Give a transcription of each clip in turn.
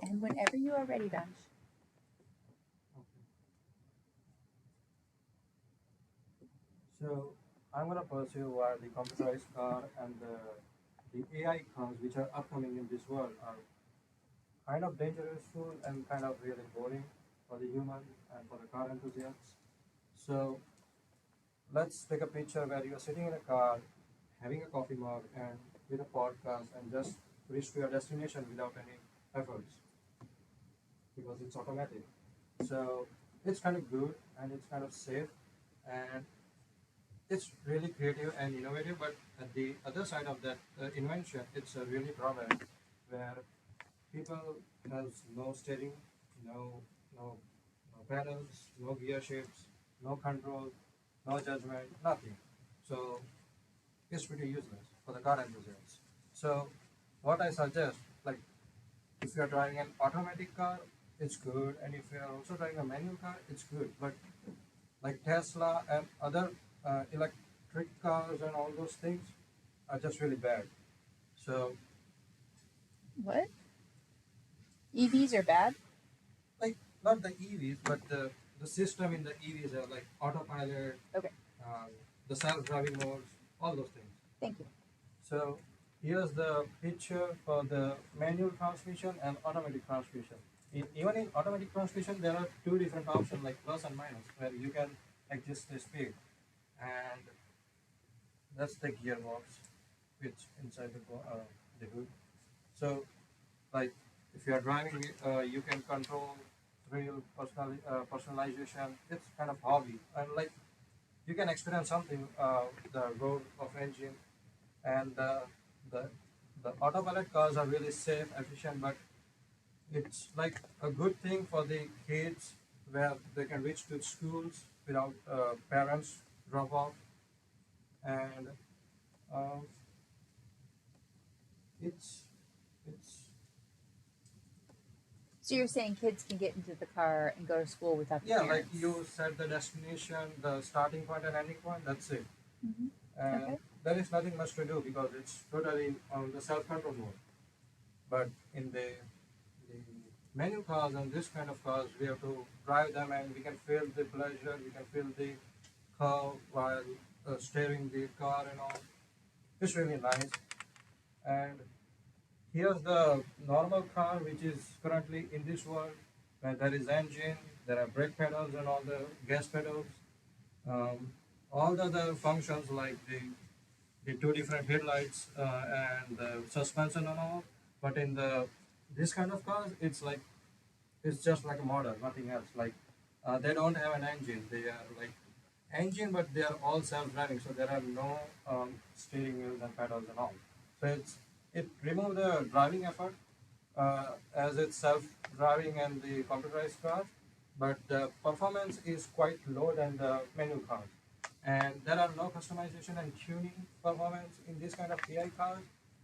And whenever you are ready, Vansh. Okay. So I'm gonna pursue why the computerized car and the AI cars which are upcoming in this world are kind of dangerous and kind of really boring for the human and for the car enthusiasts. So let's take a picture where you're sitting in a car, having a coffee mug and with a podcast and just reach to your destination without any efforts because it's automatic. So it's kind of good and it's kind of safe and it's really creative and innovative. But at the other side of that invention, it's a really drawback where people has no steering, no no no pedals, no gear shifts, no control, no judgment, nothing. So it's pretty useless for the car enthusiasts. So what I suggest, like if you're driving an automatic car, it's good, and if you're also driving a manual car, it's good. But like Tesla and other electric cars and all those things are just really bad. So What? EVs are bad? like not the EVs, but the system in the EVs are like autopilot, Okay, um, the self-driving modes, all those things. thank you. So here's the picture for the manual transmission and automatic transmission. Even in automatic transmission, there are two different options like plus and minus, where you can adjust the speed, and that's the gearbox, which inside the hood. So like if you are driving, you can control real personalization. It's kind of hobby, and like you can experience something the road of engine and the the autopilot cars are really safe, efficient, but it's like a good thing for the kids where they can reach to schools without parents drop off, and uh, it's it's So you're saying kids can get into the car and go to school without the yeah, like parents? you set the destination, the starting point and ending point. That's it, Hmm. and Okay. there is nothing much to do because it's totally on the self-control mode. But in the manual cars and this kind of cars, we have to drive them and we can feel the pleasure, we can feel the curve while steering the car and all. It's really nice. And here's the normal car which is currently in this world where there is engine, there are brake pedals and all the gas pedals. Um, all the other functions like the two different headlights and the suspension and all. But in the this kind of cars, it's just like a model, nothing else. Like they don't have an engine. They are like engine, but they are all self-driving. So there are no steering wheels and pedals and all. So it removes the driving effort as it's self-driving and the computerized cars, but the performance is quite low than the manual cars. And there are no customization and tuning performance in this kind of AI cars.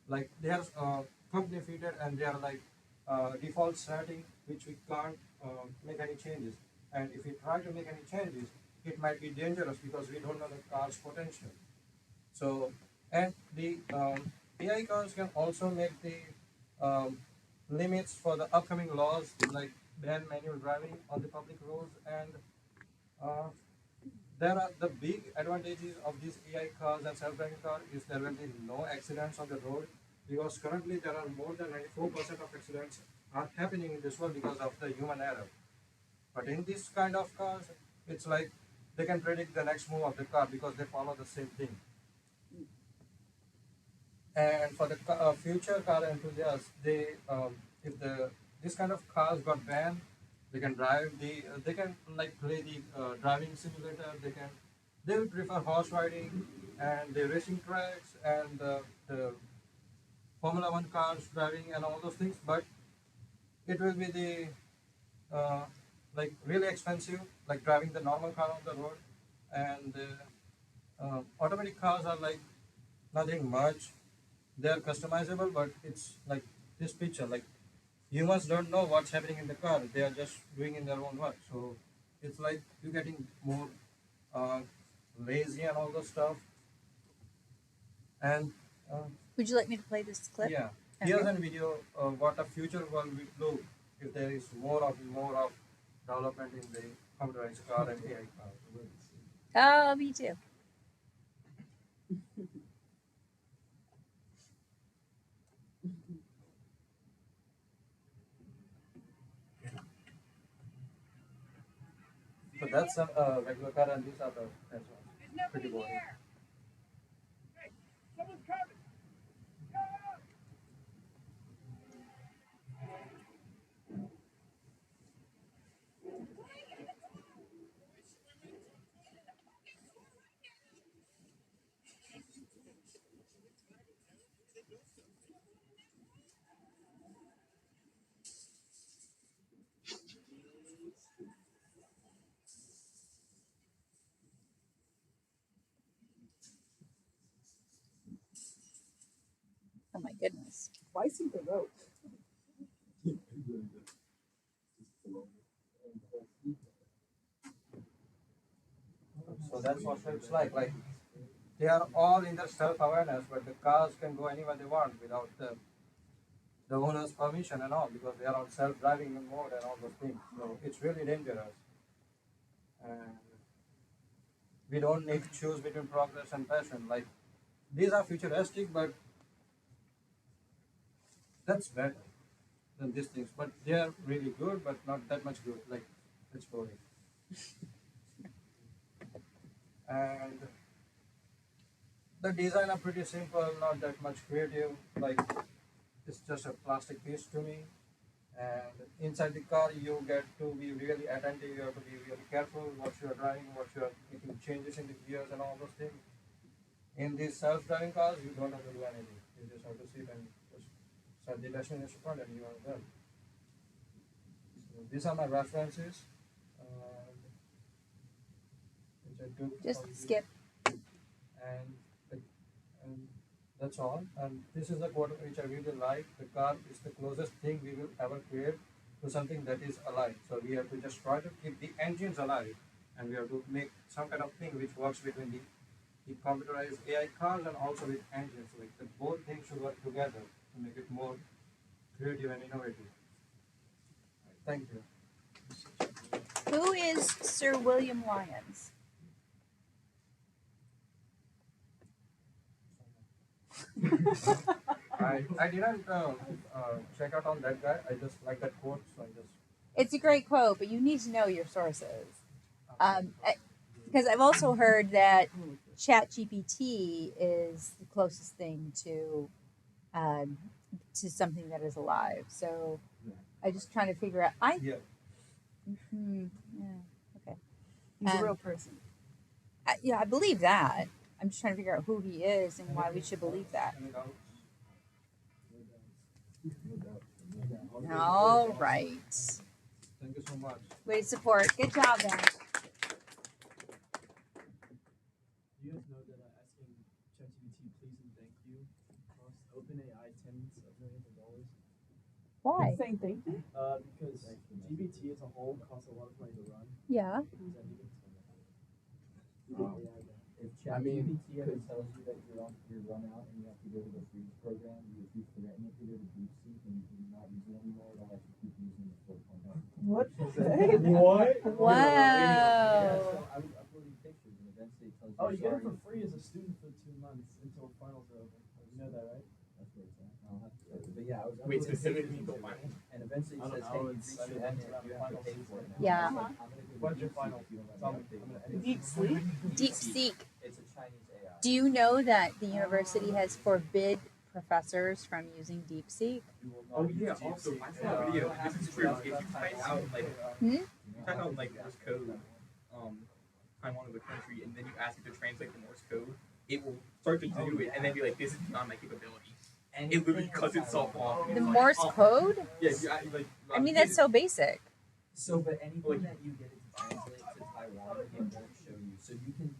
Like they are company fitted and they are like default setting, which we can't make any changes. And if we try to make any changes, it might be dangerous because we don't know the car's potential. So, and the AI cars can also make the um, limits for the upcoming laws like ban manual driving on the public roads. And uh, there are the big advantages of these AI cars and self-driving cars is there will be no accidents on the road because currently there are more than 94% of accidents are happening in this world because of the human error. But in this kind of cars, it's like they can predict the next move of the car because they follow the same thing. And for the future car enthusiasts, they if the this kind of cars got banned, they can drive they can like play the driving simulator. They would prefer horse riding and the racing tracks and the Formula One cars driving and all those things. But it will be the uh, like really expensive, like driving the normal car on the road. And automatic cars are like nothing much. They are customizable, but it's like this picture. Like humans don't know what's happening in the car; they are just doing in their own work. So it's like you're getting more uh, lazy and all those stuff. And uh, Would you like me to play this clip? yeah, Okay. here's a video of what a future world will look. if there is more of development in the computerized car and AI car. Oh, me too. So that's a regular car, and these are the Teslas. Pretty boring. Oh my goodness. Twice in the road. So that's what it's like. Like they are all in their self-awareness, but the cars can go anywhere they want without the owner's permission and all, because they are on self-driving mode and all those things. So it's really dangerous. And we don't need to choose between progress and passion. Like these are futuristic, but that's better than these things. But they are really good, but not that much good. Like it's boring. And the design are pretty simple, not that much creative. Like it's just a plastic piece to me. And inside the car, you get to be really attentive. You have to be really careful what you are driving, what you are making changes in the gears and all those things. In these self-driving cars, you don't have to do anything. You just have to sit and just set the destination point, and you are there. So these are my references, which I took. Just from the- skip. and and that's all. And this is the quote which I really like. The car is the closest thing we will ever create to something that is alive. So we have to just try to keep the engines alive, and we have to make some kind of thing which works between the computerized AI cars and also with engines. Like the both things should work together to make it more creative and innovative. Thank you. Who is Sir William Lyons? I didn't check out on that guy. I just like that quote, so I just. It's a great quote, but you need to know your sources. Because I've also heard that ChatGPT is the closest thing to something that is alive. So I just trying to figure out. Yeah. Okay. He's a real person. I believe that. I'm just trying to figure out who he is and why we should believe that. Any doubts? All right. Thank you so much. Way to support. Good job, Ben. Do you guys know that asking ChatGPT please and thank you costs OpenAI tens of millions of dollars? Why? Saying thank you. Because GPT as a whole costs a lot of money to run. Yeah. Is that even? If ChatGPT ever tells you that you're run out and you have to go to the freeze program, if you threaten it to go to DeepSeek and you're not using it anymore, it'll let you keep using the 4.0. What? What? Wow. Yeah, so I'm uploading pictures and eventually it tells you. Oh, you get it sorry. for free as a student for 2 months until finals are over. You know that, right? That's where it's at. I'll have to. But yeah, I was Wait, uploading specifically pictures the final? and eventually it I don't says, know, hey, you it's- reached your I mean, limit, you have to pay for it now. Yeah. I'm like, I'm gonna go to What's your DeepSeek final? if you don't let Tell me me. update I'm it. gonna edit Deep sleep. Deep Seek. It's a Chinese AI. Do you know that the university has forbid professors from using DeepSeek? You will Oh not yeah, use also DeepSeek. I saw a video. This is true. If you type out like Hmm? you type out like Morse code, Taiwan is a country, and then you ask it to translate the Morse code, it will start to do it, and then be like, "This is beyond my capability." It literally cuts itself off. and The it's like, Morse oh. code? Yeah, you, like. I mean, that's so basic. So, but anything Like- that you get it to translate to Taiwan, it won't show you. So you can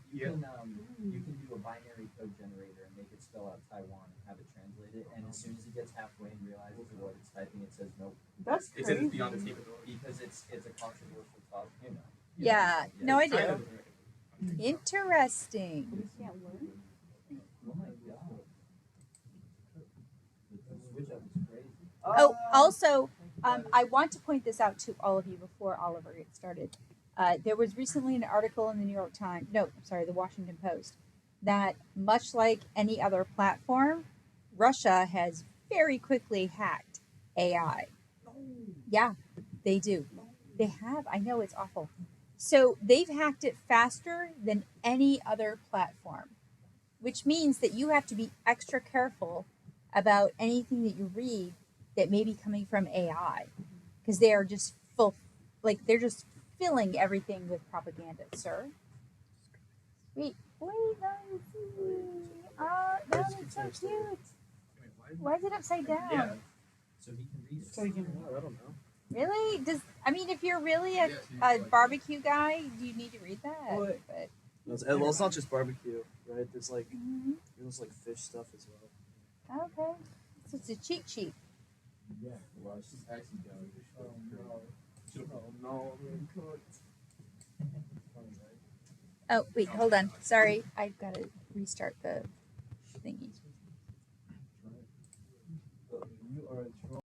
do a binary code generator and make it spell out Taiwan and have it translate it. And as soon as it gets halfway and realizes what it's typing, it says nope That's It says crazy. it's beyond its capability. because it's a controversial topic. You know. Yeah. No, I China do. doesn't really- Interesting. You can't learn. Oh my god. The switch up is crazy. Oh, also, I want to point this out to all of you before Oliver gets started. There was recently an article in the New York Times, no, I'm sorry, the Washington Post, that much like any other platform, Russia has very quickly hacked AI. Yeah, they do. They have. I know it's awful. So they've hacked it faster than any other platform, which means that you have to be extra careful about anything that you read that may be coming from AI, because they are just full, like they're just filling everything with propaganda, sir. Wait, wait, let me see. Oh, that is so cute. Why is it upside down? Yeah. So he can read it. So you can. I don't know. Really? I mean, if you're really a barbecue guy, do you need to read that? Well, But, Well, it's not just barbecue, right? There's like mhm. there's like fish stuff as well. Okay. So it's a cheat sheet. Yeah. Well, she's actually going. No. Oh, wait, hold on. Sorry. I've got to restart the